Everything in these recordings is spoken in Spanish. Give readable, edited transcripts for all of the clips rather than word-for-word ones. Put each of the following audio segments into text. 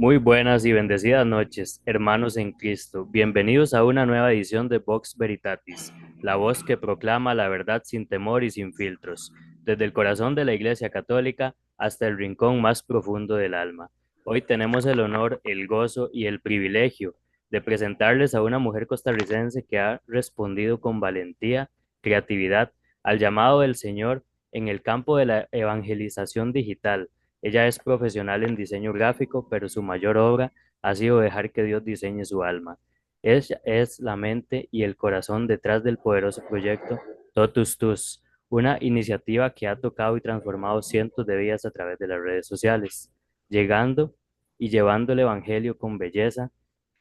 Muy buenas y bendecidas noches, hermanos en Cristo. Bienvenidos a una nueva edición de Vox Veritatis, la voz que proclama la verdad sin temor y sin filtros, desde el corazón de la Iglesia Católica hasta el rincón más profundo del alma. Hoy tenemos el honor, el gozo y el privilegio de presentarles a una mujer costarricense que ha respondido con valentía, creatividad al llamado del Señor en el campo de la evangelización digital. Ella es profesional en diseño gráfico, pero su mayor obra ha sido dejar que Dios diseñe su alma. Ella es la mente y el corazón detrás del poderoso proyecto Totus Tus, una iniciativa que ha tocado y transformado cientos de vidas a través de las redes sociales, llegando y llevando el Evangelio con belleza,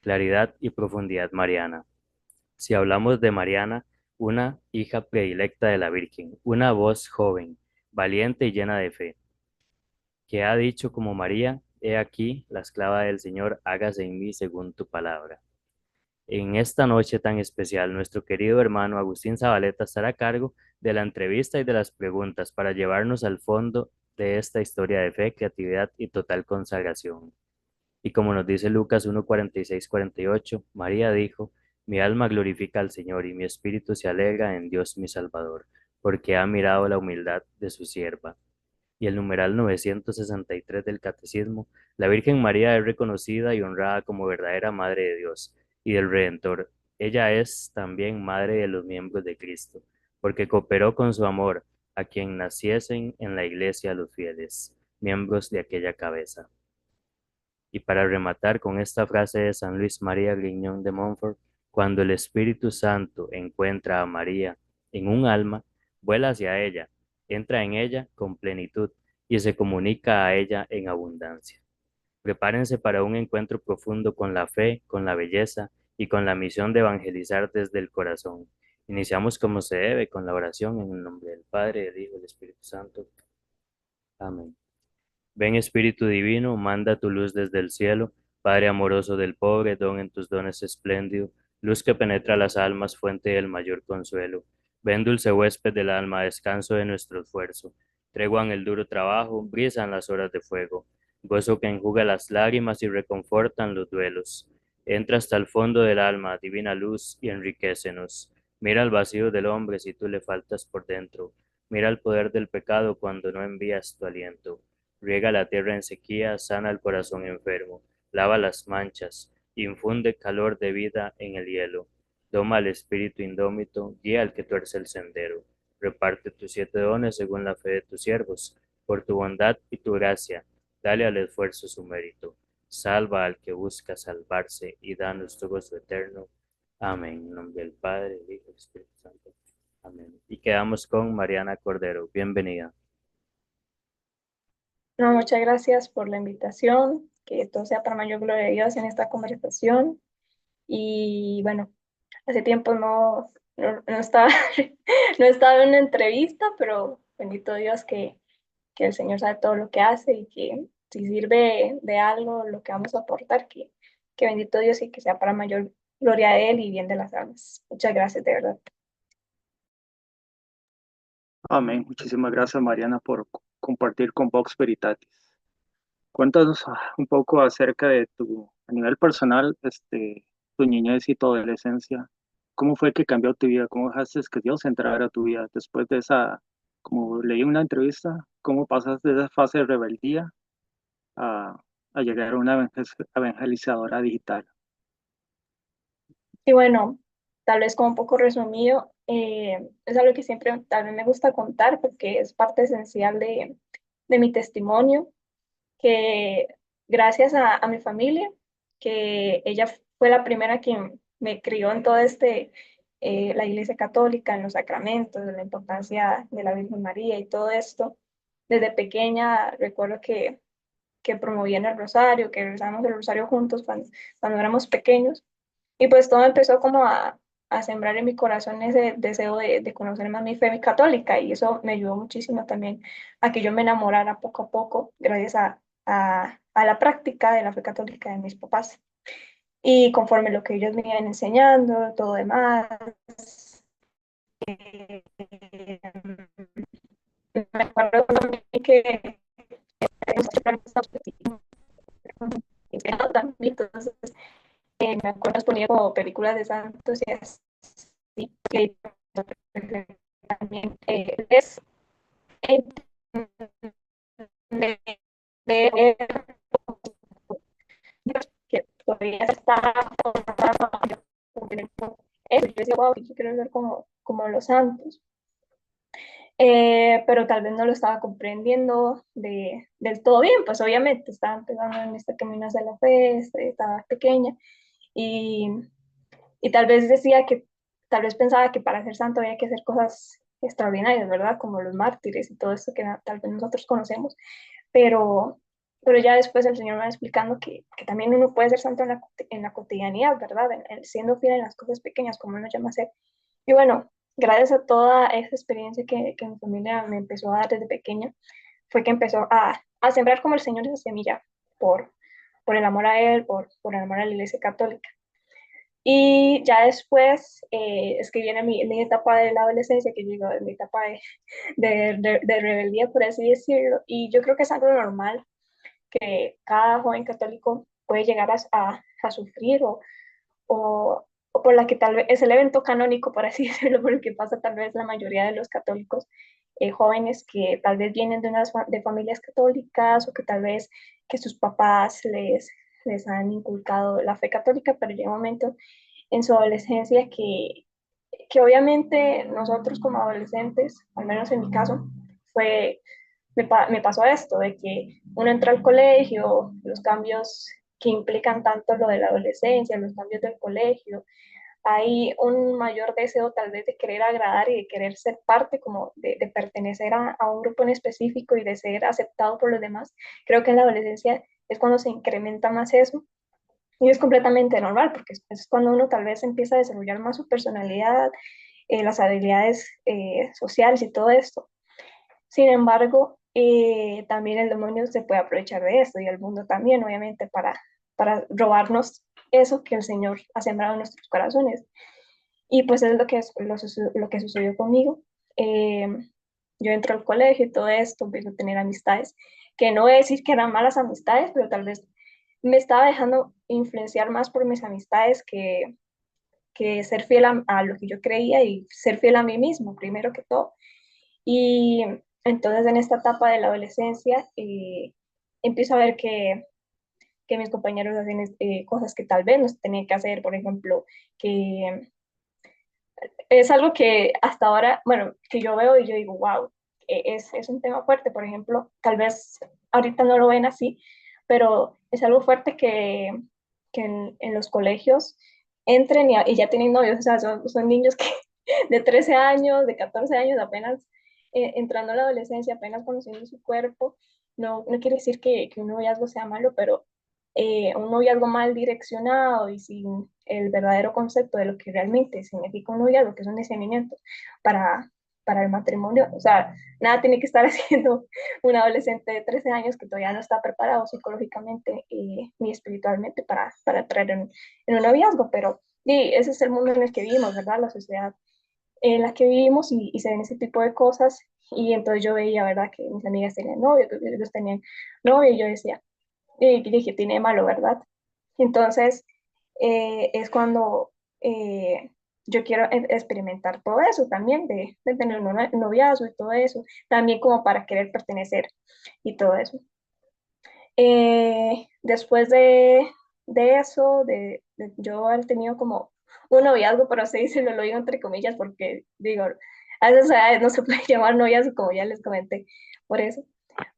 claridad y profundidad mariana. Si hablamos de Mariana, una hija predilecta de la Virgen, una voz joven, valiente y llena de fe que ha dicho como María, he aquí la esclava del Señor, hágase en mí según tu palabra. En esta noche tan especial, nuestro querido hermano Agustín Zabaleta estará a cargo de la entrevista y de las preguntas para llevarnos al fondo de esta historia de fe, creatividad y total consagración. Y como nos dice Lucas 1:46-48, María dijo, mi alma glorifica al Señor y mi espíritu se alegra en Dios mi Salvador, porque ha mirado la humildad de su sierva y el numeral 963 del Catecismo, la Virgen María es reconocida y honrada como verdadera Madre de Dios y del Redentor. Ella es también Madre de los miembros de Cristo, porque cooperó con su amor a quien naciesen en la iglesia los fieles, miembros de aquella cabeza. Y para rematar con esta frase de San Luis María Griñón de Montfort, cuando el Espíritu Santo encuentra a María en un alma, vuela hacia ella, entra en ella con plenitud y se comunica a ella en abundancia. Prepárense para un encuentro profundo con la fe, con la belleza y con la misión de evangelizar desde el corazón. Iniciamos como se debe con la oración en el nombre del Padre, del Hijo y del Espíritu Santo. Amén. Ven Espíritu Divino, manda tu luz desde el cielo, Padre amoroso del pobre, don en tus dones espléndido, luz que penetra las almas, fuente del mayor consuelo. Ven dulce huésped del alma, descanso de nuestro esfuerzo, tregua en el duro trabajo, brisa en las horas de fuego, gozo que enjuga las lágrimas y reconfortan los duelos. Entra hasta el fondo del alma, divina luz, y enriquecenos. Mira el vacío del hombre si tú le faltas por dentro. Mira el poder del pecado cuando no envías tu aliento. Riega la tierra en sequía, sana el corazón enfermo, lava las manchas, infunde calor de vida en el hielo, doma al espíritu indómito, guía al que tuerce el sendero, reparte tus 7 dones según la fe de tus siervos, por tu bondad y tu gracia, dale al esfuerzo su mérito, salva al que busca salvarse y danos tu gozo eterno. Amén. En nombre del Padre, del Hijo y del Espíritu Santo. Amén. Y quedamos con Mariana Cordero. Bienvenida. No, muchas gracias por la invitación, que todo sea para mayor gloria de Dios en esta conversación. Y bueno, hace tiempo no estaba, no estaba en una entrevista, pero bendito Dios que el Señor sabe todo lo que hace y que si sirve de algo lo que vamos a aportar, que bendito Dios y que sea para mayor gloria de Él y bien de las almas. Muchas gracias, de verdad. Amén. Muchísimas gracias, Mariana, por compartir con Vox Veritatis. Cuéntanos un poco acerca de a nivel personal, tu niñez y tu adolescencia. ¿Cómo fue que cambió tu vida? ¿Cómo dejaste que Dios entrara a tu vida después de esa, como leí una entrevista, cómo pasaste de esa fase de rebeldía a, a llegar a una evangelizadora digital? Y bueno, tal vez como un poco resumido, es algo que siempre tal vez me gusta contar porque es parte esencial de mi testimonio, que gracias a mi familia, que ella fue la primera quien me crió en todo la Iglesia Católica, en los sacramentos, de la importancia de la Virgen María y todo esto. Desde pequeña recuerdo que promovían el rosario, que rezábamos el rosario juntos cuando éramos pequeños. Y pues todo empezó como a sembrar en mi corazón ese deseo de conocer más mi fe católica y eso me ayudó muchísimo también a que yo me enamorara poco a poco gracias a la práctica de la fe católica de mis papás. Y conforme lo que ellos me iban enseñando, todo demás, eh, me acuerdo también que cristiano también, entonces me acuerdo nos ponía como películas de santos y así, que también es de, de que podría estar eso, yo decía, wow, yo quiero ser como los santos. Pero tal vez no lo estaba comprendiendo del todo bien, pues obviamente estaba empezando en este camino hacia la fe, estaba pequeña y, y tal vez decía que, tal vez pensaba que para ser santo había que hacer cosas extraordinarias, ¿verdad? Como los mártires y todo esto que tal vez nosotros conocemos, pero, pero ya después el Señor me va explicando que también uno puede ser santo en la cotidianidad, ¿verdad? Siendo fiel en las cosas pequeñas, como uno llama a ser. Y bueno, gracias a toda esa experiencia que mi familia me empezó a dar desde pequeña, fue que empezó a sembrar como el Señor esa semilla por, por el amor a Él, por el amor a la Iglesia Católica. Y ya después es que viene mi etapa de la adolescencia, que llegó mi etapa de rebeldía, por así decirlo. Y yo creo que es algo normal que cada joven católico puede llegar a sufrir o por la que tal vez es el evento canónico, por así decirlo, por el que pasa tal vez la mayoría de los católicos jóvenes que tal vez vienen de familias católicas o que tal vez que sus papás les han inculcado la fe católica, pero llega un momento en su adolescencia que obviamente nosotros como adolescentes, al menos en mi caso, fue, me pasó esto, de que uno entra al colegio, los cambios que implican tanto lo de la adolescencia, los cambios del colegio, hay un mayor deseo tal vez de querer agradar y de querer ser parte, como de pertenecer a un grupo en específico y de ser aceptado por los demás. Creo que en la adolescencia es cuando se incrementa más eso y es completamente normal porque es cuando uno tal vez empieza a desarrollar más su personalidad, las habilidades sociales y todo esto. Sin embargo, también el demonio se puede aprovechar de esto y el mundo también, obviamente, para robarnos eso que el Señor ha sembrado en nuestros corazones. Y pues es lo que sucedió conmigo. Eh, yo entro al colegio y todo esto, empiezo a tener amistades, que no voy a decir que eran malas amistades, pero tal vez me estaba dejando influenciar más por mis amistades que ser fiel a lo que yo creía y ser fiel a mí mismo, primero que todo. Y entonces en esta etapa de la adolescencia empiezo a ver que mis compañeros hacen cosas que tal vez no se tenían que hacer, por ejemplo, que es algo que hasta ahora, bueno, que yo veo y yo digo, wow, es un tema fuerte, por ejemplo, tal vez ahorita no lo ven así, pero es algo fuerte que en los colegios entren y ya tienen novios, o sea, son niños que de 13 años, de 14 años, apenas entrando a la adolescencia, apenas conociendo su cuerpo, no quiere decir que un noviazgo sea malo, pero un noviazgo mal direccionado y sin el verdadero concepto de lo que realmente significa un noviazgo, que es un discernimiento para, para el matrimonio, o sea, nada tiene que estar haciendo un adolescente de 13 años que todavía no está preparado psicológicamente ni espiritualmente para entrar en un noviazgo, pero y ese es el mundo en el que vivimos, ¿verdad? La sociedad en la que vivimos y se ven ese tipo de cosas. Y entonces yo veía, ¿verdad? Que mis amigas tenían novio, que ellos tenían novio, y yo decía, y dije, tiene de malo, ¿verdad? Entonces es cuando yo quiero experimentar todo eso también, de tener un noviazgo y todo eso, también como para querer pertenecer y todo eso. Después de eso, yo he tenido como un noviazgo, pero así se lo digo entre comillas porque digo, a veces no se puede llamar noviazgo como ya les comenté, por eso.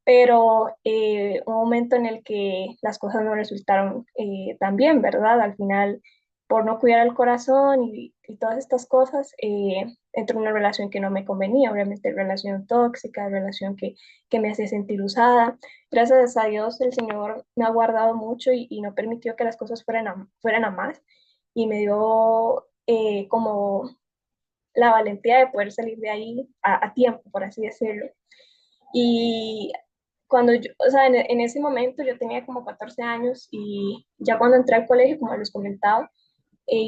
Pero un momento en el que las cosas no resultaron tan bien, ¿verdad? Al final, por no cuidar el corazón y todas estas cosas, entré en una relación que no me convenía, obviamente relación tóxica, relación que me hace sentir usada. Gracias a Dios el Señor me ha guardado mucho y no permitió que las cosas fueran a más y me dio como la valentía de poder salir de ahí a tiempo, por así decirlo. Y cuando yo, o sea, en ese momento yo tenía como 14 años y ya cuando entré al colegio, como les comentaba,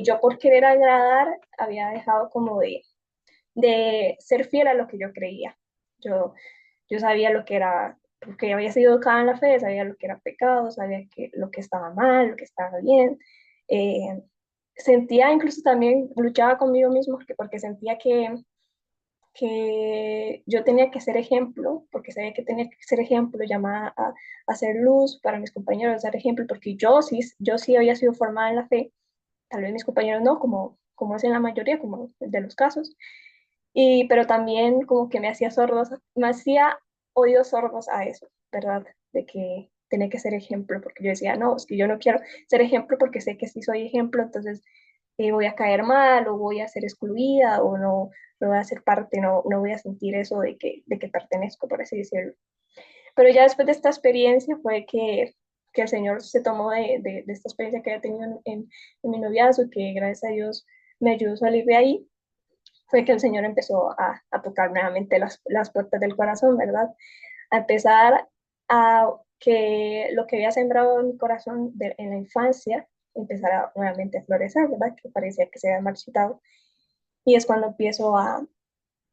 yo por querer agradar había dejado como de ser fiel a lo que yo creía. Yo, yo sabía lo que era porque había sido educada en la fe, sabía lo que era pecado, sabía lo que estaba mal, lo que estaba bien. Eh, Sentía, incluso también luchaba conmigo mismo porque sentía que yo tenía que ser ejemplo, porque sabía que tenía que ser ejemplo, llamada a ser luz para mis compañeros, a ser ejemplo, porque yo sí había sido formada en la fe, tal vez mis compañeros no, como es en la mayoría, como de los casos, pero también como que me hacía oídos sordos a eso, ¿verdad? De que tenía que ser ejemplo, porque yo decía, no, es que yo no quiero ser ejemplo porque sé que si soy ejemplo, entonces voy a caer mal o voy a ser excluida o no voy a ser parte, no voy a sentir eso de que pertenezco, por así decirlo. Pero ya después de esta experiencia fue que el Señor se tomó de esta experiencia que había tenido en mi noviazgo, que gracias a Dios me ayudó a salir de ahí, fue que el Señor empezó a tocar nuevamente las puertas del corazón, ¿verdad? A empezar a que lo que había sembrado en mi corazón en la infancia empezara nuevamente a florecer, ¿verdad? Que parecía que se había marchitado. Y es cuando empiezo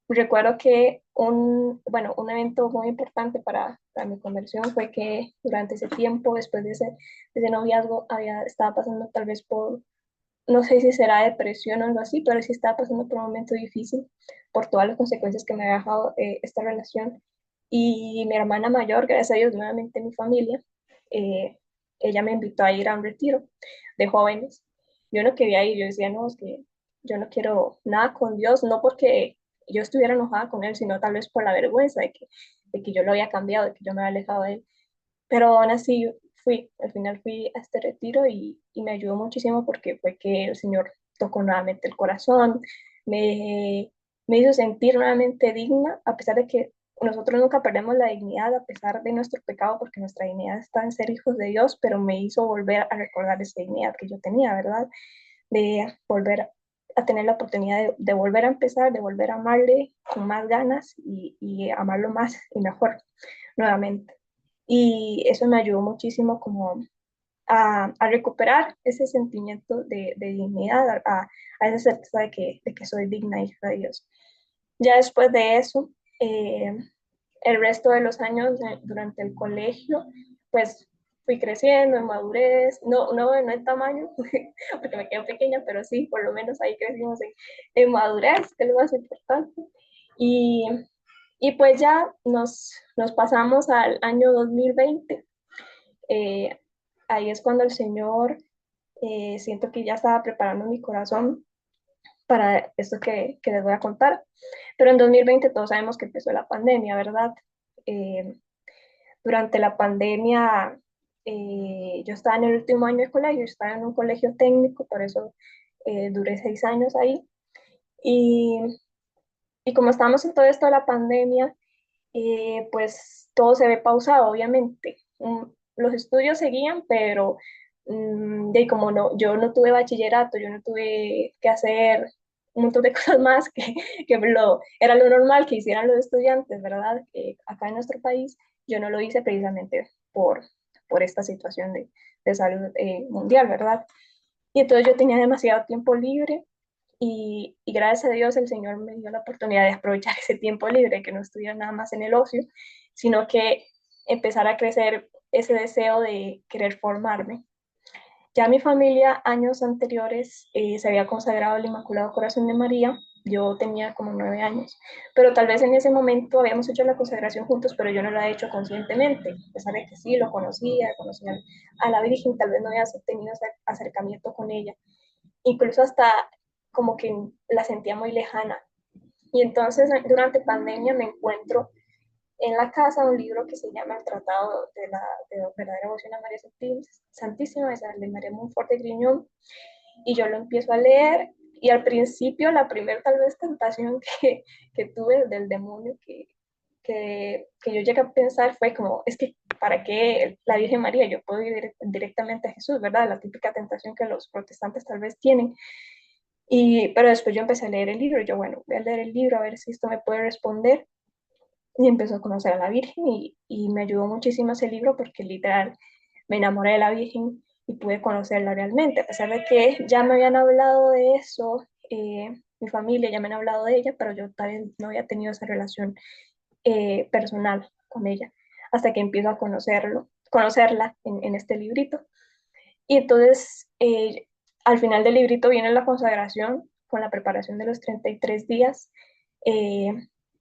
recuerdo que bueno, un evento muy importante para mi conversión fue que durante ese tiempo, después de ese noviazgo, estaba pasando tal vez por, no sé si será depresión o algo así, pero sí estaba pasando por un momento difícil por todas las consecuencias que me había dejado esta relación. Y mi hermana mayor, gracias a Dios, nuevamente mi familia, eh, ella me invitó a ir a un retiro de jóvenes. Yo no quería ir, yo decía, no, es que yo no quiero nada con Dios, no porque yo estuviera enojada con él, sino tal vez por la vergüenza de que yo lo había cambiado, de que yo me había alejado de él. Pero aún así al final fui a este retiro y me ayudó muchísimo porque fue que el Señor tocó nuevamente el corazón, me, me hizo sentir nuevamente digna, a pesar de que nosotros nunca perdemos la dignidad a pesar de nuestro pecado, porque nuestra dignidad está en ser hijos de Dios, pero me hizo volver a recordar esa dignidad que yo tenía, ¿verdad? De volver a tener la oportunidad de volver a empezar, de volver a amarle con más ganas y amarlo más y mejor nuevamente. Y eso me ayudó muchísimo como a recuperar ese sentimiento de dignidad, a esa certeza de que soy digna hija de Dios. Ya después de eso, eh, el resto de los años durante el colegio, pues fui creciendo en madurez, no en tamaño, porque me quedo pequeña, pero sí, por lo menos ahí crecimos en madurez, que es lo más importante. Y, y pues ya nos pasamos al año 2020. eh, Ahí es cuando el Señor, siento que ya estaba preparando mi corazón para esto que les voy a contar. Pero en 2020 todos sabemos que empezó la pandemia, ¿verdad? Eh, Durante la pandemia, yo estaba en el último año de colegio, estaba en un colegio técnico, por eso duré 6 años ahí. Y, y como estábamos en todo esto de la pandemia, pues todo se ve pausado, obviamente. Los estudios seguían, pero de como no, yo no tuve bachillerato, yo no tuve que hacer un montón de cosas más era lo normal que hicieran los estudiantes, ¿verdad? Acá en nuestro país, yo no lo hice precisamente por esta situación de salud mundial, ¿verdad? Y entonces yo tenía demasiado tiempo libre y gracias a Dios el Señor me dio la oportunidad de aprovechar ese tiempo libre, que no estuviera nada más en el ocio, sino que empezar a crecer ese deseo de querer formarme. Ya mi familia años anteriores se había consagrado al Inmaculado Corazón de María, yo tenía como 9 años, pero tal vez en ese momento habíamos hecho la consagración juntos, pero yo no la he hecho conscientemente, a pesar de que sí, lo conocía a la Virgen, tal vez no había tenido ese acercamiento con ella, incluso hasta como que la sentía muy lejana. Y entonces durante pandemia me encuentro en la casa un libro que se llama El Tratado de Verdadera Devoción a María Santísima, esa de María Monfort de Griñón, y yo lo empiezo a leer, y al principio la primera tal vez tentación que tuve del demonio que yo llegué a pensar fue como, es que ¿para qué la Virgen María? Yo puedo ir directamente a Jesús, ¿verdad? La típica tentación que los protestantes tal vez tienen. Pero después yo empecé a leer el libro, yo bueno, voy a leer el libro a ver si esto me puede responder, y empezó a conocer a la Virgen y me ayudó muchísimo ese libro porque literal me enamoré de la Virgen y pude conocerla realmente, a pesar de que ya me habían hablado de eso, mi familia ya me han hablado de ella, pero yo tal vez no había tenido esa relación personal con ella. hasta que empiezo a conocerla en este librito. Y entonces, al final del librito viene la consagración con la preparación de los 33 días. eh,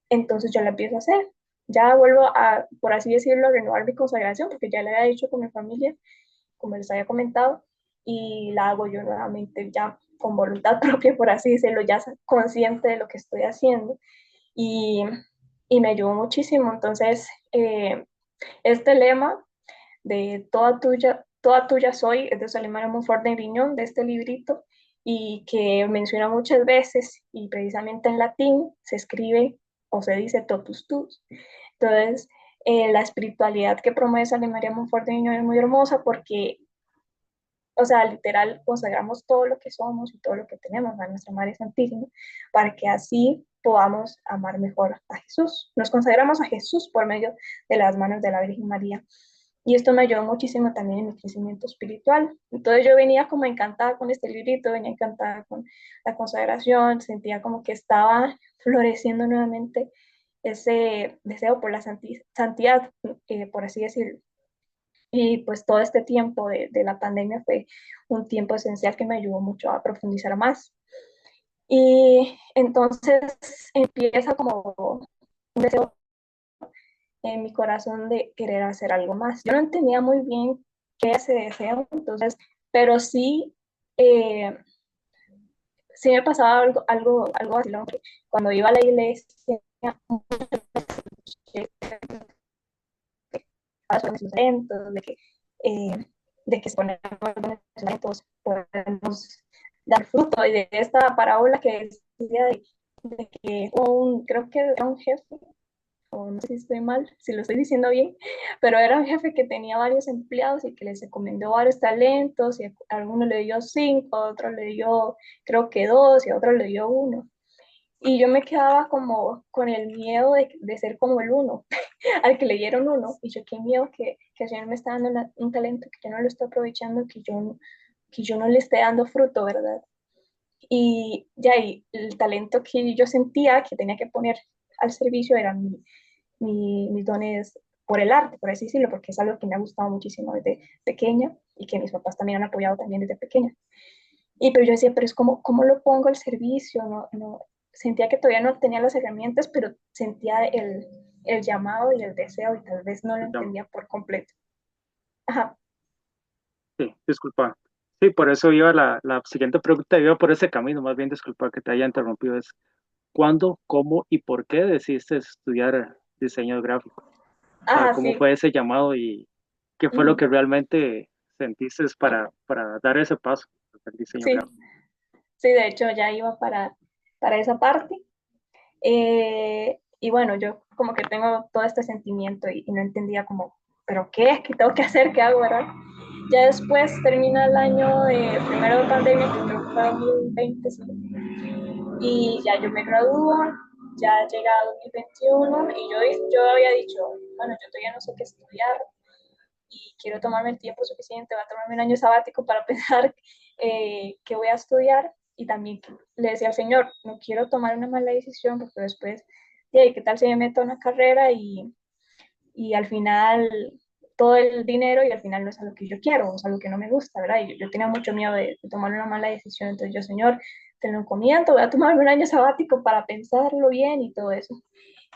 entonces yo la empiezo a hacer. Ya vuelvo a, por así decirlo, a renovar mi consagración, porque ya le había dicho con mi familia, como les había comentado, y la hago yo nuevamente ya con voluntad propia, por así decirlo, ya consciente de lo que estoy haciendo. Y, y me ayudó muchísimo. Entonces, este lema de toda tuya soy, es de Solimar Monfort de Griñón, de este librito, y que menciona muchas veces, y precisamente en latín se escribe o se dice totus tus. Entonces, la espiritualidad que promueve Santa María Monfort de Griñón es muy hermosa porque, o sea, literal, consagramos todo lo que somos y todo lo que tenemos a nuestra Madre Santísima para que así podamos amar mejor a Jesús. Nos consagramos a Jesús por medio de las manos de la Virgen María. Y esto me ayudó muchísimo también en mi crecimiento espiritual. Entonces yo venía como encantada con este librito, venía encantada con la consagración, sentía como que estaba floreciendo nuevamente ese deseo por la santidad, por así decirlo. Y pues todo este tiempo de la pandemia fue un tiempo esencial que me ayudó mucho a profundizar más. Y entonces empieza como un deseo en mi corazón de querer hacer algo más. Yo no entendía muy bien qué ese deseo, entonces, pero sí, eh, sí me pasaba algo así, ¿no? Que cuando iba a la iglesia, los eventos, eh, de que se ponen buenos eventos, podemos dar fruto. Y de esta parábola que decía de que creo que era un jefe, o no sé si estoy mal, si lo estoy diciendo bien, pero era un jefe que tenía varios empleados y que les encomendó varios talentos, y a alguno le dio 5, a otro le dio creo que 2, y a otro le dio 1. Y yo me quedaba como con el miedo de ser como el 1, al que le dieron 1, y yo qué miedo que el Señor me está dando un talento que yo no lo estoy aprovechando, que yo no le esté dando fruto, ¿verdad? Y ya ahí, el talento que yo sentía que tenía que poner al servicio eran mis dones por el arte, por así decirlo, porque es algo que me ha gustado muchísimo desde pequeña y que mis papás también han apoyado también desde pequeña. Y pero yo decía, pero es como, ¿cómo lo pongo al servicio? No, sentía que todavía no tenía las herramientas, pero sentía el llamado y el deseo y tal vez no lo entendía por completo. Ajá. Sí, disculpa. Sí, por eso iba la siguiente pregunta, iba por ese camino, más bien disculpa que te haya interrumpido. Es ¿cuándo, cómo y por qué decidiste estudiar diseño gráfico? O sea, Ajá, ¿cómo sí. fue ese llamado y qué fue lo Ujú. que realmente sentiste para dar ese paso al diseño Sí, gráfico? sí, de hecho ya iba para esa parte. Y bueno, yo como que tengo todo este sentimiento y no entendía como, ¿pero qué? ¿Qué tengo que hacer? ¿Qué hago, verdad? Ya después termina el año de primero de pandemia, que creo que fue 2020, sí, y ya yo me gradúo, ya llega 2021 y yo había dicho, bueno, yo todavía no sé qué estudiar y quiero tomarme el tiempo suficiente, voy a tomarme un año sabático para pensar qué voy a estudiar, y también le decía al Señor, no quiero tomar una mala decisión porque después, ¿qué tal si me meto a una carrera y al final todo el dinero y al final no es algo que yo quiero, o es algo que no me gusta, ¿verdad? Y yo tenía mucho miedo de tomar una mala decisión, entonces yo, Señor, te lo encomiendo, voy a tomarme un año sabático para pensarlo bien y todo eso.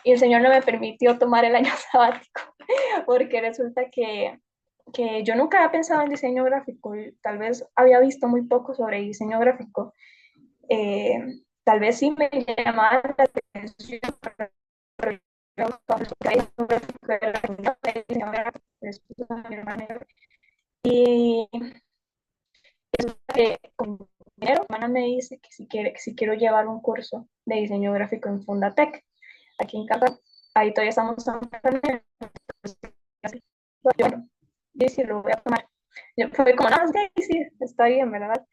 Y el Señor no me permitió tomar el año sabático, porque resulta que yo nunca había pensado en diseño gráfico, y tal vez había visto muy poco sobre diseño gráfico. Eh, Tal vez sí me llamaba la atención, pero yo y con dinero, mi hermana me dice que si quiero llevar un curso de diseño gráfico en Fundatec, aquí en Qatar. Ahí todavía estamos en pandemia, bueno, y sí, lo voy a tomar. Yo fue como, no, sí, está bien, ¿verdad?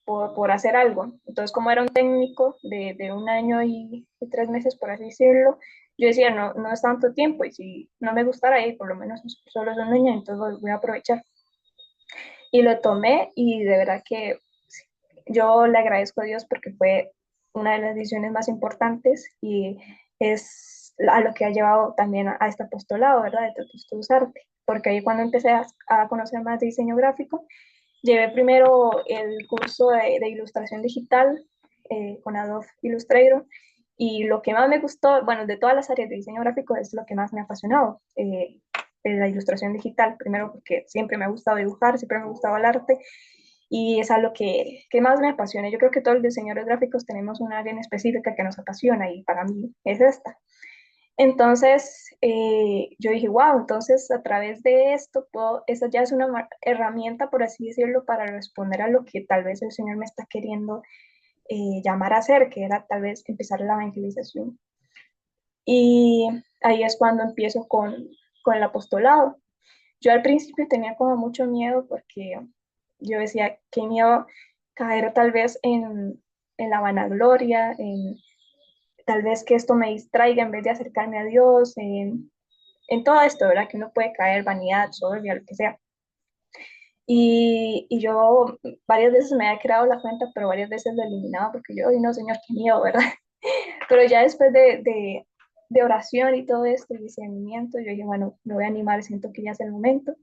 Por hacer algo. Entonces, como era un técnico de un año y 3 meses, por así decirlo, yo decía, no es tanto tiempo, y si no me gustara ahí, por lo menos solo es un año, entonces voy a aprovechar. Y lo tomé, y de verdad que yo le agradezco a Dios porque fue una de las decisiones más importantes, y es a lo que ha llevado también a este apostolado, ¿verdad? De Totus Tuus Arte, porque ahí cuando empecé a conocer más de diseño gráfico, llevé primero el curso de ilustración digital con Adobe Illustrator, y lo que más me gustó, bueno, de todas las áreas de diseño gráfico es lo que más me ha apasionado, la ilustración digital, primero porque siempre me ha gustado dibujar, siempre me ha gustado el arte, y es algo que más me apasiona. Yo creo que todos los diseñadores gráficos tenemos un área en específica que nos apasiona, y para mí es esta. Entonces, yo dije, wow, entonces a través de esto, esa ya es una herramienta, por así decirlo, para responder a lo que tal vez el Señor me está queriendo llamar a hacer, que era tal vez empezar la evangelización. Y ahí es cuando empiezo con el apostolado. Yo al principio tenía como mucho miedo porque yo decía, qué miedo caer tal vez en la vanagloria, tal vez que esto me distraiga en vez de acercarme a Dios, en todo esto, ¿verdad? Que uno puede caer, vanidad, soberbia, lo que sea. Y yo varias veces me había creado la cuenta, pero varias veces la eliminaba porque yo, ay no, Señor, qué miedo, ¿verdad? Pero ya después de oración y todo esto, y discernimiento, yo dije, bueno, me voy a animar, siento que ya es el momento.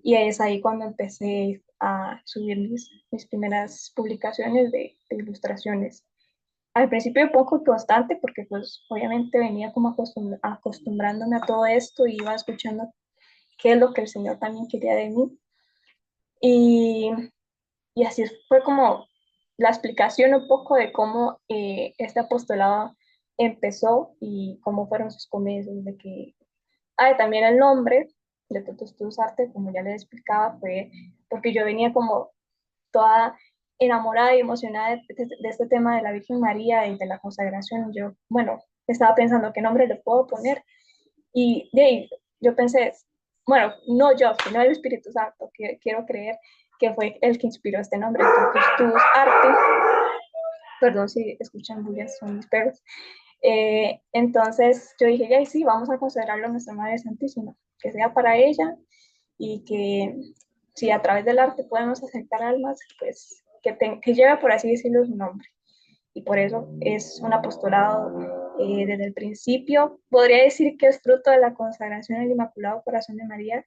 Y es ahí cuando empecé a subir mis primeras publicaciones de ilustraciones. Al principio poco constante porque pues obviamente venía como acostumbrándome a todo esto y iba escuchando qué es lo que el Señor también quería de mí. Y, y así fue como la explicación un poco de cómo este apostolado empezó y cómo fueron sus comienzos, de que también el nombre de Totus Tuus Arte, como ya les explicaba, fue porque yo venía como toda enamorada y emocionada de este tema de la Virgen María y de la consagración. Yo, bueno, estaba pensando qué nombre le puedo poner, y de ahí yo pensé, bueno, no yo, sino el Espíritu Santo, que quiero creer que fue el que inspiró este nombre, Totus Tuus Arte. Perdón si escuchan bullas, son mis perros. Entonces yo dije, ya sí, vamos a considerarlo nuestra Madre Santísima, que sea para ella, y que si a través del arte podemos acercar almas, pues que lleve, por así decirlo, su nombre. Y por eso es un apostolado desde el principio. Podría decir que es fruto de la consagración al Inmaculado Corazón de María,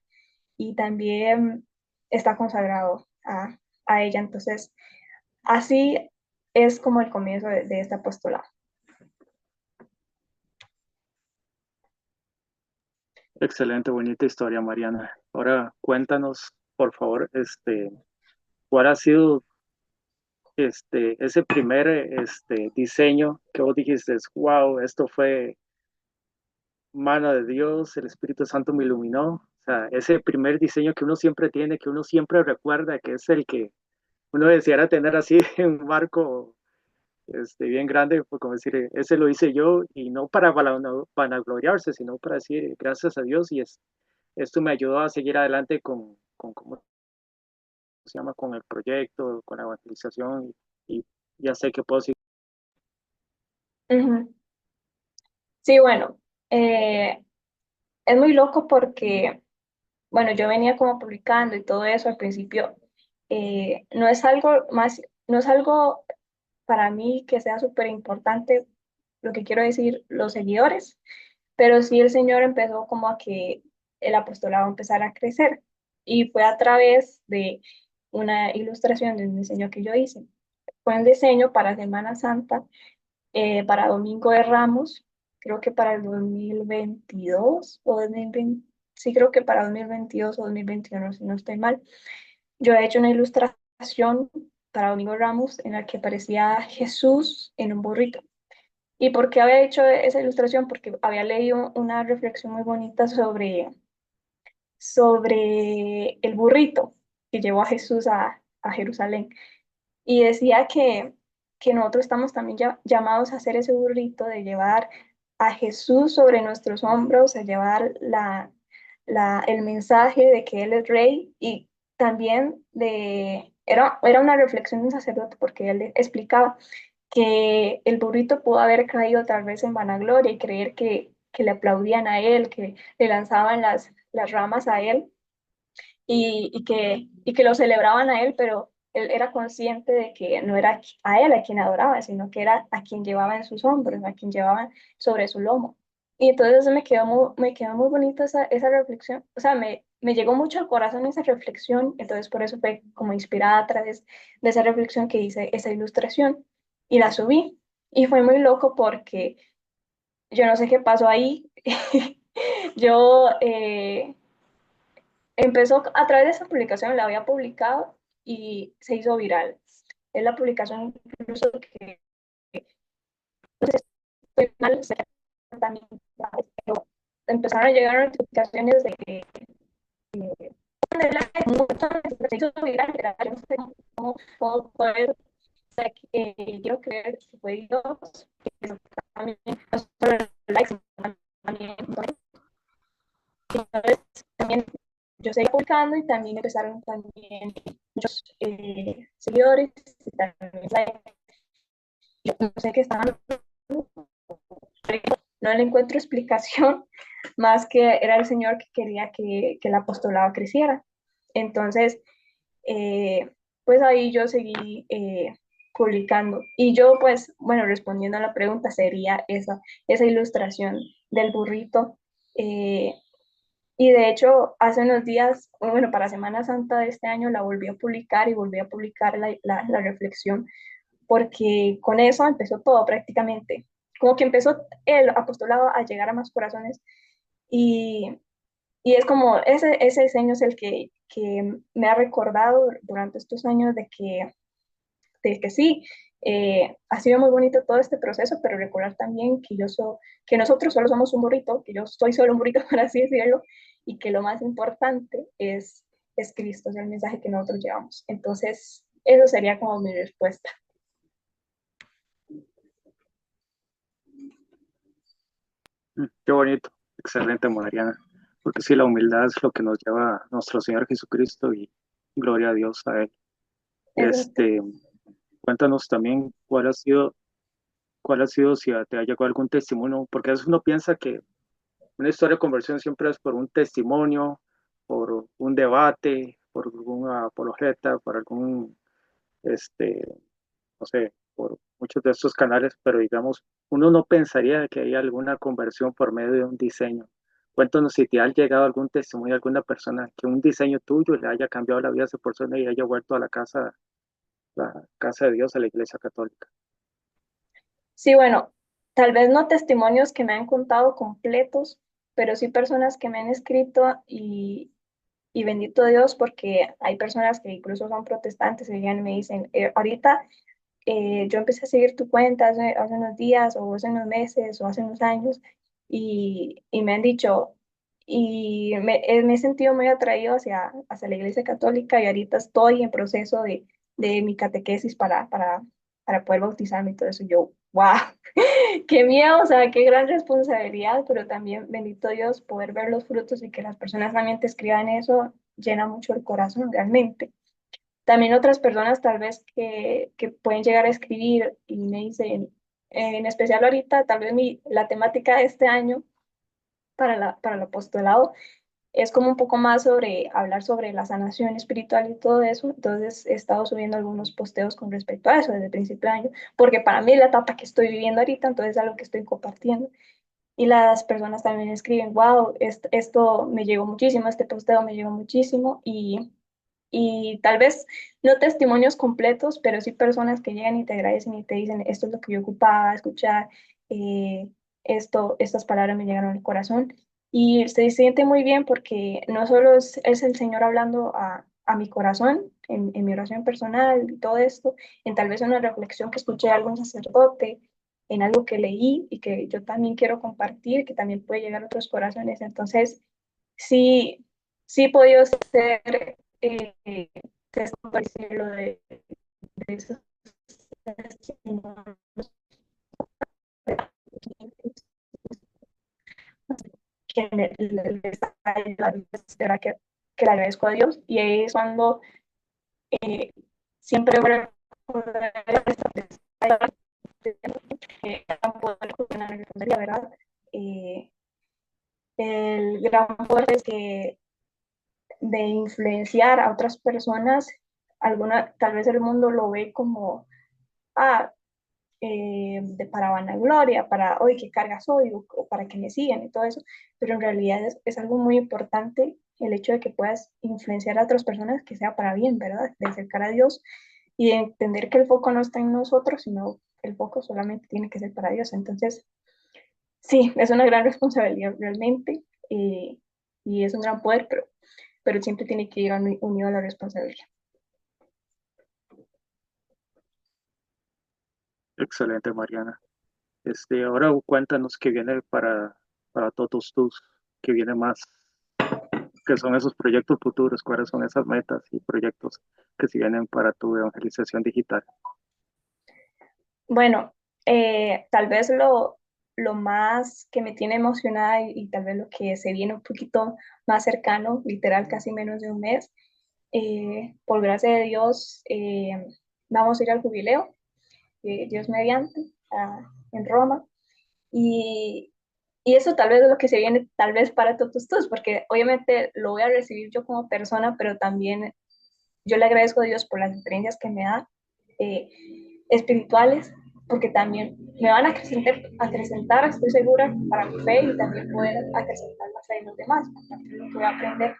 y también está consagrado a ella. Entonces, así es como el comienzo de este apostolado. Excelente, bonita historia, Mariana. Ahora cuéntanos, por favor, ¿cuál ha sido ese primer diseño que vos dijiste, wow, esto fue mano de Dios, el Espíritu Santo me iluminó? O sea, ese primer diseño que uno siempre tiene, que uno siempre recuerda, que es el que uno deseara tener así un marco bien grande, pues como decir, ese lo hice yo, y no para vanagloriarse, sino para decir gracias a Dios, y esto me ayudó a seguir adelante con ¿cómo se llama? Con el proyecto, con la evangelización, y ya sé que puedo seguir. Uh-huh. Sí, bueno, es muy loco porque, bueno, yo venía como publicando y todo eso al principio. No es algo más, no es algo para mí que sea súper importante, lo que quiero decir, los seguidores, pero sí el Señor empezó como a que el apostolado empezara a crecer, y fue a través de una ilustración de un diseño que yo hice. Fue un diseño para Semana Santa, para Domingo de Ramos, creo que para el 2022 o 2020, sí creo que para 2022 o 2021, si no estoy mal. Yo he hecho una ilustración para Domingo de Ramos en la que aparecía Jesús en un burrito. ¿Y por qué había hecho esa ilustración? Porque había leído una reflexión muy bonita sobre el burrito que llevó a Jesús a Jerusalén. Y decía que nosotros estamos también llamados a hacer ese burrito, de llevar a Jesús sobre nuestros hombros, a llevar el mensaje de que Él es rey, y también era una reflexión de un sacerdote, porque él explicaba que el burrito pudo haber caído tal vez en vanagloria y creer que le aplaudían a él, que le lanzaban las ramas a él, y que lo celebraban a él, pero él era consciente de que no era a él a quien adoraba, sino que era a quien llevaba en sus hombros, a quien llevaba sobre su lomo. Y entonces me quedó muy bonita esa reflexión, o sea, me llegó mucho al corazón esa reflexión, entonces por eso fue como inspirada a través de esa reflexión que hice esa ilustración y la subí. Y fue muy loco porque yo no sé qué pasó ahí. Yo empezó a través de esa publicación, la había publicado y se hizo viral. Es la publicación incluso que estoy mal, también, pero empezaron a llegar notificaciones de se hizo viral, yo no sé cómo poder, quiero creer que fue Dios, que también no solo likes, también, también yo seguí publicando y también empezaron también muchos seguidores y también like. Yo no sé qué estaban, no le encuentro explicación más que era el Señor que quería que el apostolado creciera. Entonces, eh, pues ahí yo seguí publicando. Y yo, pues, bueno, respondiendo a la pregunta, sería esa ilustración del burrito. Eh, y de hecho, hace unos días, bueno, para Semana Santa de este año la volví a publicar y volví a publicar la reflexión, porque con eso empezó todo prácticamente. Como que empezó el apostolado a llegar a más corazones y, y es como ese diseño es el que me ha recordado durante estos años de que sí, ha sido muy bonito todo este proceso, pero recordar también que nosotros solo somos un burrito, que yo soy solo un burrito, por así decirlo, y que lo más importante es Cristo, es el mensaje que nosotros llevamos. Entonces, eso sería como mi respuesta. Qué bonito, excelente, Mariana. Porque sí, la humildad es lo que nos lleva a nuestro Señor Jesucristo y gloria a Dios a Él. Exacto. Este, cuéntanos también cuál ha sido, si te ha llegado algún testimonio, porque a veces uno piensa que una historia de conversión siempre es por un testimonio, por un debate, por alguna apologeta, por algún, este, no sé, por muchos de estos canales, pero digamos, uno no pensaría que hay alguna conversión por medio de un diseño. Cuéntanos si te ha llegado algún testimonio de alguna persona que un diseño tuyo le haya cambiado la vida a esa persona y haya vuelto a la casa de Dios, a la Iglesia Católica. Sí, bueno, tal vez no testimonios que me han contado completos, pero sí personas que me han escrito y bendito Dios porque hay personas que incluso son protestantes y llegan y me dicen, ahorita yo empecé a seguir tu cuenta hace unos días o hace unos meses o hace unos años y me han dicho, y me he sentido muy atraído hacia la Iglesia Católica y ahorita estoy en proceso de mi catequesis para poder bautizarme y todo eso. Yo, wow, qué miedo, o sea, qué gran responsabilidad, pero también bendito Dios poder ver los frutos y que las personas también te escriban eso llena mucho el corazón realmente. También otras personas tal vez que pueden llegar a escribir y me dicen, en especial ahorita, tal vez la temática de este año para el apostolado es como un poco más sobre hablar sobre la sanación espiritual y todo eso. Entonces he estado subiendo algunos posteos con respecto a eso desde el principio de año, porque para mí es la etapa que estoy viviendo ahorita, entonces es algo que estoy compartiendo. Y las personas también escriben, wow, esto me llegó muchísimo, este posteo me llegó muchísimo y tal vez no testimonios completos, pero sí personas que llegan y te agradecen y te dicen, esto es lo que yo ocupaba escuchar, eh, estas palabras me llegaron al corazón. Y se siente muy bien porque no solo es el Señor hablando a mi corazón, en mi oración personal y todo esto, en tal vez una reflexión que escuché de algún sacerdote, en algo que leí y que yo también quiero compartir, que también puede llegar a otros corazones. Entonces, sí, sí he podido ser decirlo de esos testimonios que que le agradezco a Dios y ahí es cuando siempre voy a la verdad. Eh, el gran poder es que de influenciar a otras personas, tal vez el mundo lo ve como, ah, para vanagloria, para hoy qué carga soy o para que me sigan y todo eso, pero en realidad es algo muy importante el hecho de que puedas influenciar a otras personas que sea para bien, ¿verdad? De acercar a Dios y de entender que el foco no está en nosotros, sino el foco solamente tiene que ser para Dios. Entonces, sí, es una gran responsabilidad realmente y es un gran poder, pero siempre tiene que ir unido a la responsabilidad. Excelente, Mariana. Ahora cuéntanos qué viene para todos tus, qué viene más, qué son esos proyectos futuros, cuáles son esas metas y proyectos que se vienen para tu evangelización digital. Bueno, tal vez lo más que me tiene emocionada y tal vez lo que se viene un poquito más cercano, literal casi menos de un mes, por gracia de Dios, vamos a ir al jubileo, Dios mediante, en Roma. Y, y eso tal vez es lo que se viene tal vez para todos tus, porque obviamente lo voy a recibir yo como persona, pero también yo le agradezco a Dios por las experiencias que me da eh, espirituales, porque también me van a acrecentar, estoy segura, para mi fe y también poder acrecentar la fe de los demás, porque es lo que voy a aprender.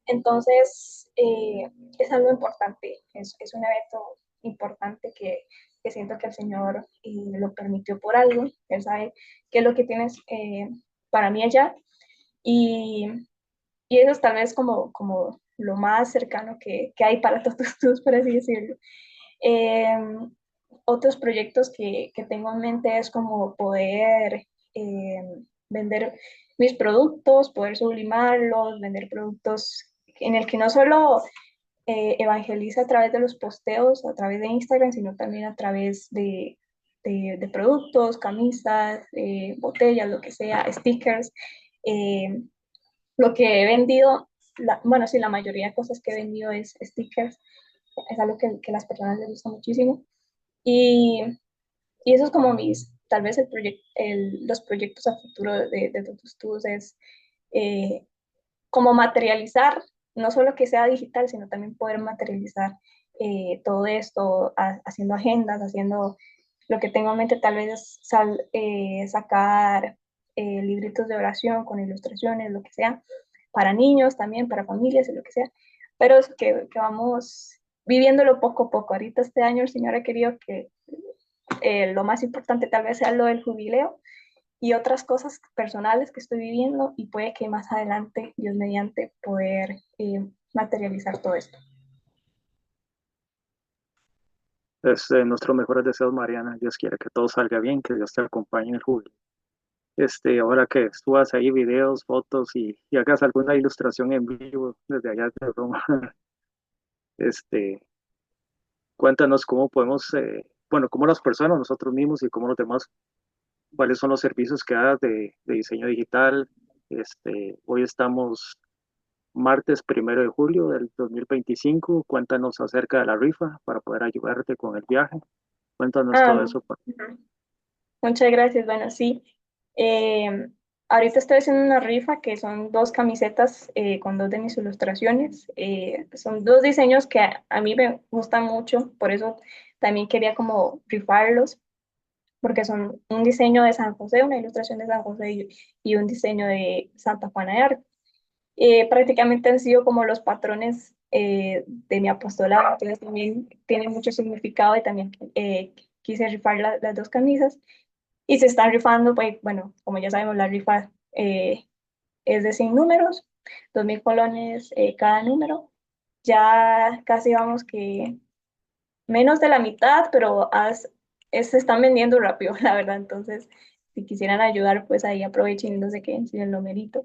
Entonces, es algo importante, es un evento importante que siento que el Señor lo permitió por algo, Él sabe qué es lo que tienes para mí allá, y, y eso es tal vez como lo más cercano que hay para todos tus, por así decirlo. Eh, Otros proyectos que tengo en mente es como poder eh, vender mis productos, poder sublimarlos, vender productos en el que no solo evangeliza a través de los posteos, a través de Instagram, sino también a través de productos, camisas, botellas, lo que sea, stickers. Eh, lo que he vendido, bueno, sí, la mayoría de cosas que he vendido es stickers, es algo que a las personas les gusta muchísimo. Y, y eso es como tal vez los proyectos a futuro de Totus Tus es eh, como materializar, no solo que sea digital, sino también poder materializar todo esto, haciendo agendas, haciendo lo que tengo en mente, tal vez es sacar libritos de oración con ilustraciones, lo que sea, para niños también, para familias y lo que sea, pero es que vamos viviéndolo poco a poco. Ahorita este año el Señor ha querido que lo más importante tal vez sea lo del jubileo y otras cosas personales que estoy viviendo y puede que más adelante, Dios mediante, poder materializar todo esto. Nuestros mejores deseos, Mariana. Dios quiere que todo salga bien, que Dios te acompañe en el jubileo. Ahora que subas ahí videos, fotos y hagas alguna ilustración en vivo desde allá de Roma, este, cuéntanos cómo podemos, bueno, cómo las personas, nosotros mismos y cómo los demás, cuáles son los servicios que das de diseño digital. Hoy estamos martes 1 de julio del 2025. Cuéntanos acerca de la rifa para poder ayudarte con el viaje. Cuéntanos todo Ah, eso. muchas gracias. Bueno, sí. Eh, Ahorita estoy haciendo una rifa que son dos camisetas con dos de mis ilustraciones. Son dos diseños que a mí me gustan mucho, por eso también quería como rifarlos, porque son un diseño de San José, una ilustración de San José y un diseño de Santa Juana de Arco. Prácticamente han sido como los patrones de mi apostolado, entonces también tienen mucho significado y también quise rifar las dos camisas y se están rifando, pues bueno, como ya sabemos, la rifa es de 100 números, 2.000 colones cada número, ya casi vamos que menos de la mitad, pero se están vendiendo rápido, la verdad, entonces si quisieran ayudar, pues ahí aprovechen y no se queden sin el numerito.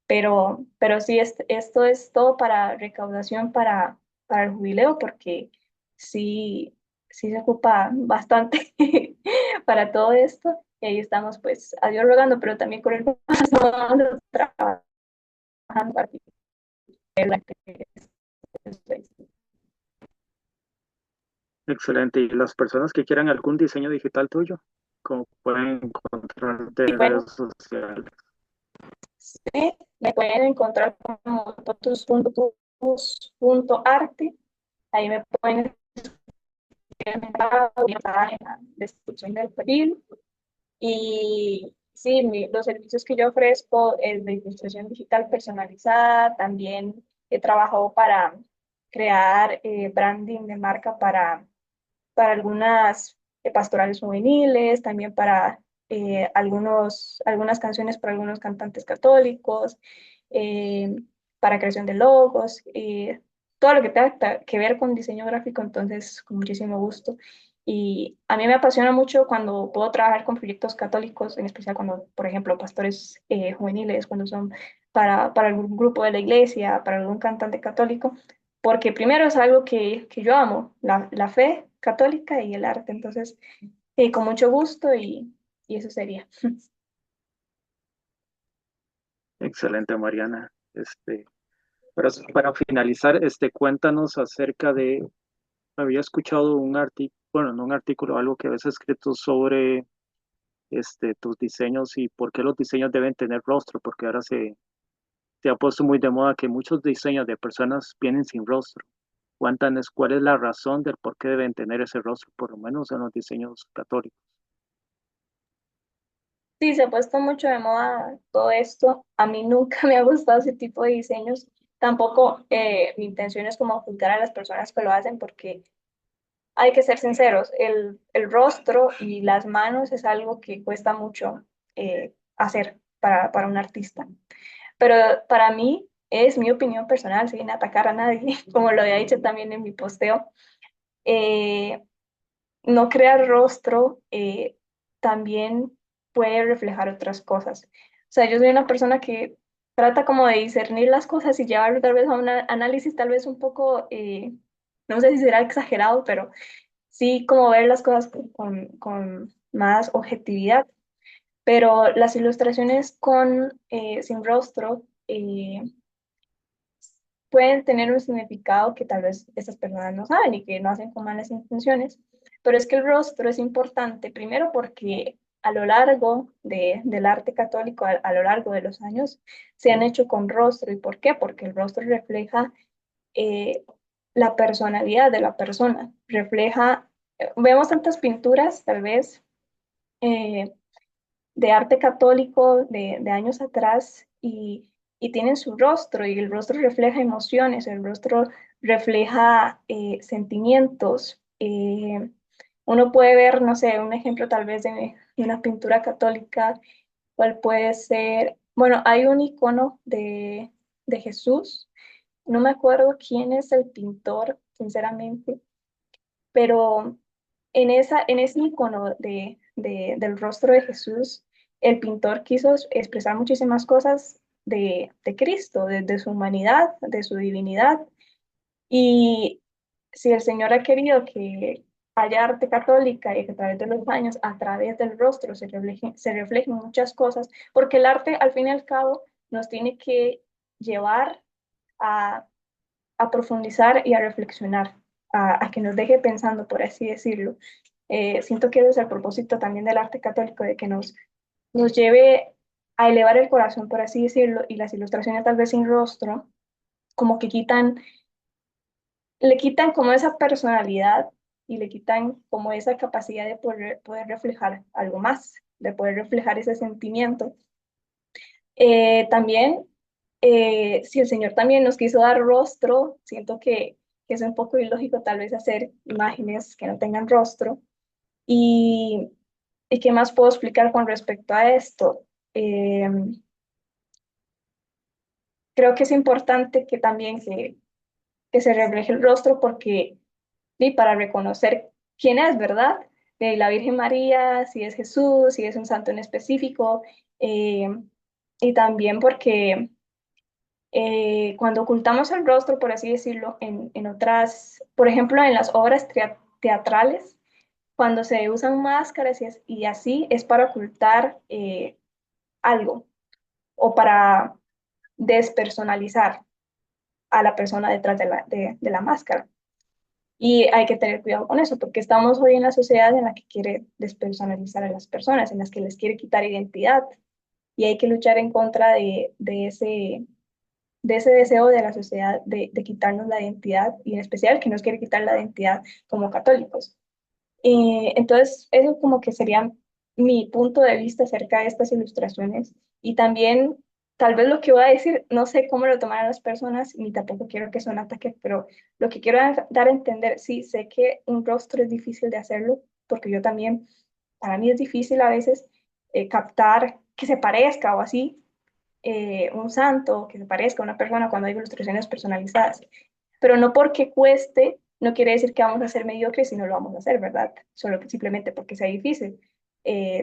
Pero sí, esto es todo para recaudación para el jubileo, porque sí, sí se ocupa bastante para todo esto. Y ahí estamos, pues, a Dios rogando, pero también con el paso trabajando para que Excelente. Y las personas que quieran algún diseño digital tuyo, ¿cómo pueden encontrarte y en redes bueno, sociales? sí, me pueden encontrar como totus.arte, ahí me pueden orientada en la destrucción del perfil. Y sí, los servicios que yo ofrezco es de ilustración digital personalizada. También he trabajado para crear branding de marca para algunas pastorales juveniles, también para algunas canciones para algunos cantantes católicos, eh, para creación de logos, todo lo que tenga que ver con diseño gráfico, entonces con muchísimo gusto. Y a mí me apasiona mucho cuando puedo trabajar con proyectos católicos, en especial cuando, por ejemplo, pastores juveniles, cuando son para algún grupo de la iglesia, para algún cantante católico, porque primero es algo que yo amo, la fe católica y el arte, entonces con mucho gusto y eso sería. Excelente, Mariana. Para finalizar, cuéntanos acerca de, había escuchado un artículo, bueno, no un artículo, algo que habías escrito sobre tus diseños y por qué los diseños deben tener rostro, porque ahora se ha puesto muy de moda que muchos diseños de personas vienen sin rostro. Cuéntanos cuál es la razón del por qué deben tener ese rostro, por lo menos en los diseños católicos. Sí, se ha puesto mucho de moda todo esto. A mí nunca me ha gustado ese tipo de diseños. Tampoco mi intención es como juzgar a las personas que lo hacen porque hay que ser sinceros, el rostro y las manos es algo que cuesta mucho hacer para un artista. Pero para mí es mi opinión personal, sin atacar a nadie, como lo había dicho también en mi posteo. eh, no crear rostro también puede reflejar otras cosas. O sea, yo soy una persona que trata como de discernir las cosas y llevarlo tal vez a un análisis tal vez un poco, no sé si será exagerado, pero sí como ver las cosas con más objetividad. Pero las ilustraciones sin rostro pueden tener un significado que tal vez estas personas no saben y que no hacen con malas intenciones, pero es que el rostro es importante, primero porque a lo largo del arte católico, a lo largo de los años, se han hecho con rostro. ¿Y por qué? Porque el rostro refleja eh, la personalidad de la persona, refleja, vemos tantas pinturas tal vez eh, de arte católico de años atrás y tienen su rostro y el rostro refleja emociones, el rostro refleja sentimientos. Uno puede ver, no sé, un ejemplo tal vez de una pintura católica, cuál puede ser, bueno, hay un icono de Jesús, no me acuerdo quién es el pintor, sinceramente, pero en ese icono del rostro de Jesús, el pintor quiso expresar muchísimas cosas de Cristo, de su humanidad, de su divinidad. Y si el Señor ha querido que haya arte católica y que a través de los años, a través del rostro, se reflejen muchas cosas, porque el arte, al fin y al cabo, nos tiene que llevar a profundizar y a reflexionar, a que nos deje pensando, por así decirlo. Siento que ese es el propósito también del arte católico, de que nos lleve a elevar el corazón, por así decirlo, y las ilustraciones tal vez sin rostro, como que le quitan como esa personalidad y le quitan como esa capacidad de poder reflejar algo más, de poder reflejar ese sentimiento. También, si el Señor también nos quiso dar rostro, siento que es un poco ilógico tal vez hacer imágenes que no tengan rostro. ¿Y, y qué más puedo explicar con respecto a esto? Eh, Creo que es importante que también que se refleje el rostro porque, y para reconocer quién es, ¿verdad? De la Virgen María, si es Jesús, si es un santo en específico, eh, y también porque cuando ocultamos el rostro, por así decirlo, en otras, por ejemplo, en las obras teatrales, cuando se usan máscaras y así es para ocultar algo o para despersonalizar a la persona detrás de la máscara. Y hay que tener cuidado con eso, porque estamos hoy en la sociedad en la que quiere despersonalizar a las personas, en las que les quiere quitar identidad, y hay que luchar en contra de ese deseo de la sociedad de quitarnos la identidad y en especial que nos quiere quitar la identidad como católicos. Entonces, eso como que sería mi punto de vista acerca de estas ilustraciones. Y también, tal vez lo que voy a decir, no sé cómo lo tomarán las personas, ni tampoco quiero que sea un ataque, pero lo que quiero dar a entender, sí, sé que un rostro es difícil de hacerlo, porque yo también, para mí es difícil a veces captar que se parezca o así, un santo, que se parezca a una persona cuando hay ilustraciones personalizadas. Pero no porque cueste, no quiere decir que vamos a ser mediocres y no lo vamos a hacer, ¿verdad? Solo simplemente porque sea difícil.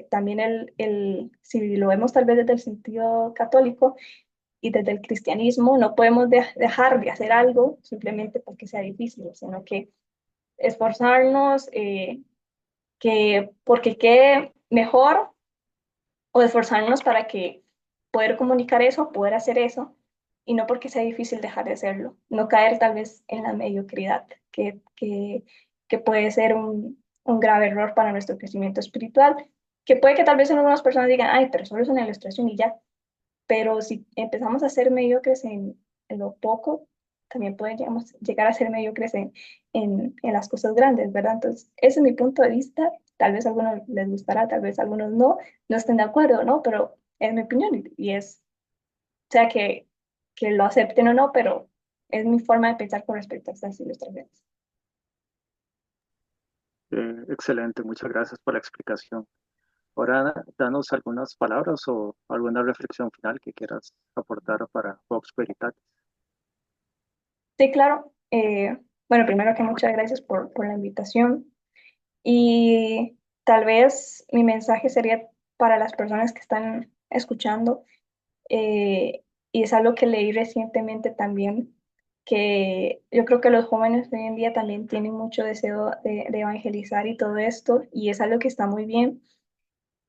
También si lo vemos tal vez desde el sentido católico y desde el cristianismo, no podemos dejar de hacer algo simplemente porque sea difícil, sino que esforzarnos, porque quede mejor o esforzarnos para que poder comunicar eso, poder hacer eso, y no porque sea difícil dejar de hacerlo, no caer tal vez en la mediocridad, que puede ser un grave error para nuestro crecimiento espiritual, que puede que tal vez en algunas personas digan, ay, pero solo es una ilustración y ya, pero si empezamos a ser mediocres en lo poco, también podemos llegar a ser mediocres en las cosas grandes, ¿verdad? Entonces, ese es mi punto de vista. Tal vez a algunos les gustará, tal vez a algunos no estén de acuerdo, ¿no? Pero es mi opinión y es, o sea, que lo acepten o no, pero es mi forma de pensar con respecto a estas ilustraciones. Excelente, muchas gracias por la explicación. Ahora, danos algunas palabras o alguna reflexión final que quieras aportar para Vox Veritatis. Sí, claro. Bueno, primero que muchas gracias por la invitación. Y tal vez mi mensaje sería para las personas que están escuchando, y es algo que leí recientemente también, que yo creo que los jóvenes hoy en día también tienen mucho deseo de evangelizar y todo esto, y es algo que está muy bien,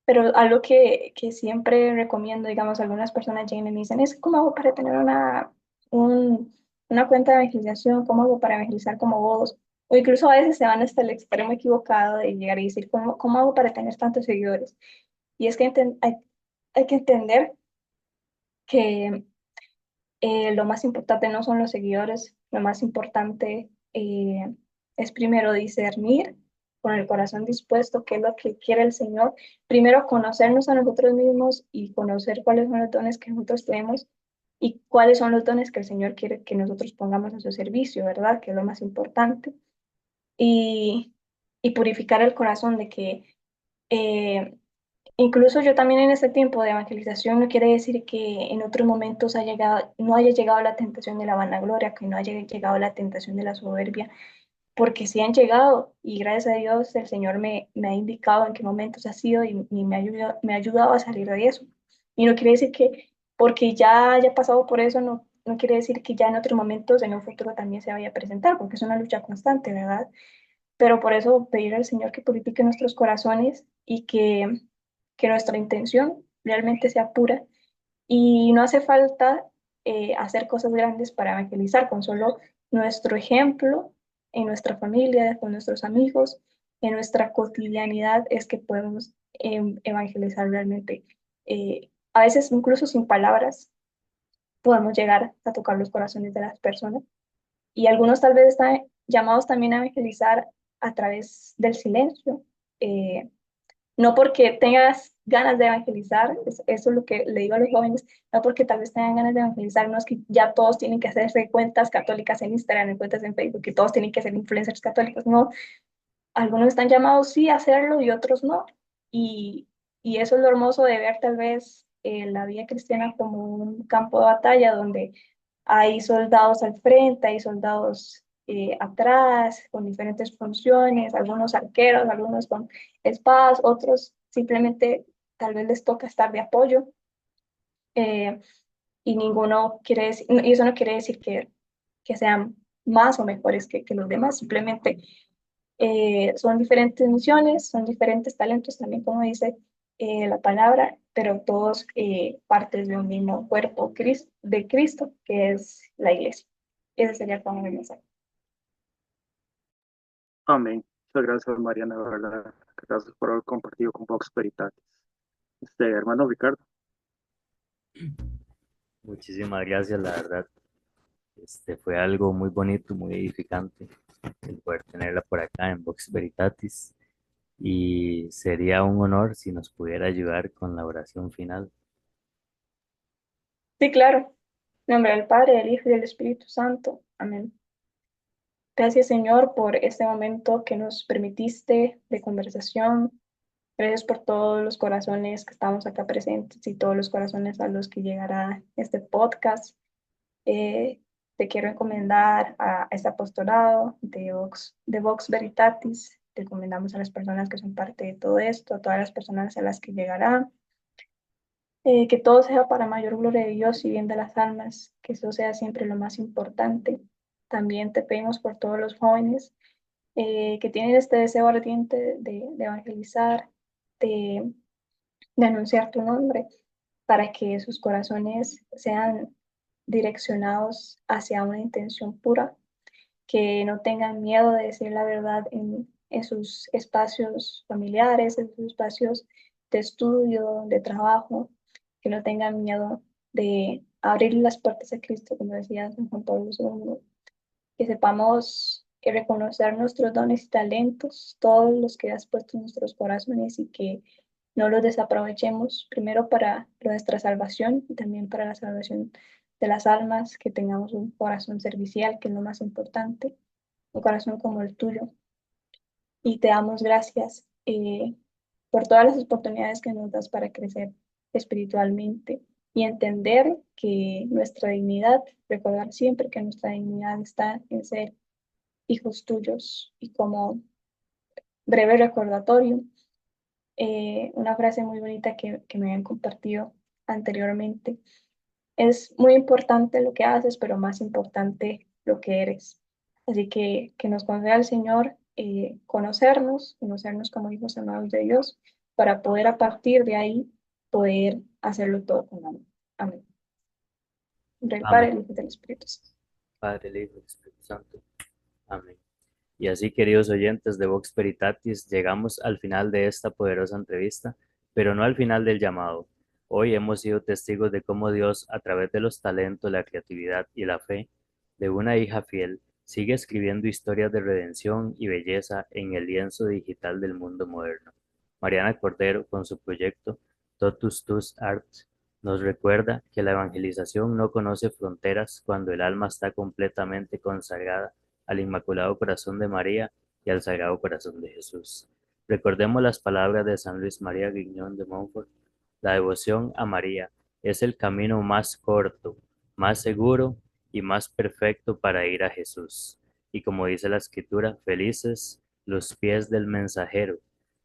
pero algo que siempre recomiendo, digamos, algunas personas llegan y me dicen, es cómo hago para tener un- una cuenta de evangelización, cómo hago para evangelizar como vos, o incluso a veces se van hasta el extremo equivocado de llegar y decir, cómo hago para tener tantos seguidores? Y es que hay que entender que lo más importante no son los seguidores, lo más importante es primero discernir con el corazón dispuesto qué es lo que quiere el Señor. Primero conocernos a nosotros mismos y conocer cuáles son los dones que nosotros tenemos y cuáles son los dones que el Señor quiere que nosotros pongamos a su servicio, ¿verdad? Que es lo más importante. Y, y purificar el corazón de que eh, incluso yo también en este tiempo de evangelización no quiere decir que en otros momentos no haya llegado la tentación de la vanagloria, que no haya llegado la tentación de la soberbia, porque sí han llegado y gracias a Dios el Señor me ha indicado en qué momentos ha sido y me ha ayudado a salir de eso. Y no quiere decir que porque ya haya pasado por eso, no quiere decir que ya en otros momentos, en un futuro también se vaya a presentar, porque es una lucha constante, ¿verdad? Pero por eso pedir al Señor que purifique nuestros corazones y que nuestra intención realmente sea pura. Y no hace falta hacer cosas grandes para evangelizar, con solo nuestro ejemplo en nuestra familia, con nuestros amigos, en nuestra cotidianidad es que podemos evangelizar realmente. A veces incluso sin palabras podemos llegar a tocar los corazones de las personas y algunos tal vez están llamados también a evangelizar a través del silencio. Eh, no porque tengas ganas de evangelizar, eso es lo que le digo a los jóvenes, no porque tal vez tengan ganas de evangelizar, no es que ya todos tienen que hacerse cuentas católicas en Instagram, en cuentas en Facebook, que todos tienen que ser influencers católicos, no. Algunos están llamados sí a hacerlo y otros no. Y, y eso es lo hermoso de ver tal vez la vida cristiana como un campo de batalla donde hay soldados al frente, hay soldados atrás, con diferentes funciones, algunos arqueros, algunos con espadas, otros simplemente tal vez les toca estar de apoyo, eh, y ninguno quiere decir, y eso no quiere decir que sean más o mejores que los demás, simplemente son diferentes misiones, son diferentes talentos, también como dice la palabra, pero todos partes de un mismo cuerpo de Cristo, que es la iglesia. Ese sería como mi mensaje. Amén. Muchas gracias, Mariana, de verdad. Gracias por haber compartido con Vox Veritatis. Hermano Ricardo. Muchísimas gracias, la verdad. Fue algo muy bonito, muy edificante el poder tenerla por acá en Vox Veritatis. y sería un honor si nos pudiera ayudar con la oración final. Sí, claro. En nombre del Padre, del Hijo y del Espíritu Santo. Amén. Gracias, Señor, por este momento que nos permitiste de conversación. Gracias por todos los corazones que estamos acá presentes y todos los corazones a los que llegará este podcast. Eh, Te quiero encomendar a este apostolado de Vox Veritatis. Te encomendamos a las personas que son parte de todo esto, a todas las personas a las que llegará. Que todo sea para mayor gloria de Dios y bien de las almas, que eso sea siempre lo más importante. También te pedimos por todos los jóvenes que tienen este deseo ardiente de evangelizar, de, de anunciar tu nombre, para que sus corazones sean direccionados hacia una intención pura, que no tengan miedo de decir la verdad en sus espacios familiares, en sus espacios de estudio, de trabajo, que no tengan miedo de abrir las puertas a Cristo, como decía San Juan Pablo II, que sepamos reconocer nuestros dones y talentos, todos los que has puesto en nuestros corazones y que no los desaprovechemos, primero para nuestra salvación y también para la salvación de las almas, que tengamos un corazón servicial, que es lo más importante, un corazón como el tuyo. Y te damos gracias por todas las oportunidades que nos das para crecer espiritualmente y entender que nuestra dignidad, recordar siempre que nuestra dignidad está en ser hijos tuyos. Y como breve recordatorio, una frase muy bonita que me habían compartido anteriormente: es muy importante lo que haces, pero más importante lo que eres. Así que nos conceda el Señor conocernos como hijos amados de Dios, para poder a partir de ahí poder hacerlo todo con amor. Amén. En nombre del Padre, Amén. del Hijo y del Espíritu Santo. Padre, el Hijo y el Espíritu Santo. Amén. Y así, queridos oyentes de Vox Veritatis, llegamos al final de esta poderosa entrevista, pero no al final del llamado. Hoy hemos sido testigos de cómo Dios, a través de los talentos, la creatividad y la fe de una hija fiel, sigue escribiendo historias de redención y belleza en el lienzo digital del mundo moderno. Mariana Cordero, con su proyecto Totus Tus Art, nos recuerda que la evangelización no conoce fronteras cuando el alma está completamente consagrada al Inmaculado Corazón de María y al Sagrado Corazón de Jesús. Recordemos las palabras de San Luis María Griñón de Montfort: la devoción a María es el camino más corto, más seguro y más perfecto para ir a Jesús. Y como dice la Escritura, felices los pies del mensajero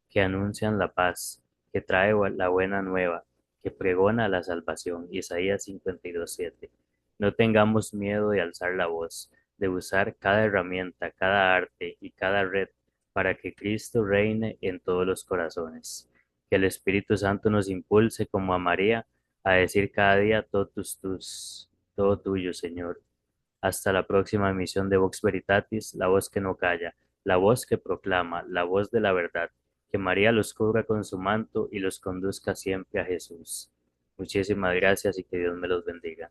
que anuncian la paz, que trae la buena nueva, que pregona la salvación. Isaías 52:7. No tengamos miedo de alzar la voz, de usar cada herramienta, cada arte y cada red para que Cristo reine en todos los corazones. Que el Espíritu Santo nos impulse como a María a decir cada día totus tus, todo tuyo, Señor. Hasta la próxima emisión de Vox Veritatis, la voz que no calla, la voz que proclama, la voz de la verdad. Que María los cubra con su manto y los conduzca siempre a Jesús. Muchísimas gracias y que Dios me los bendiga.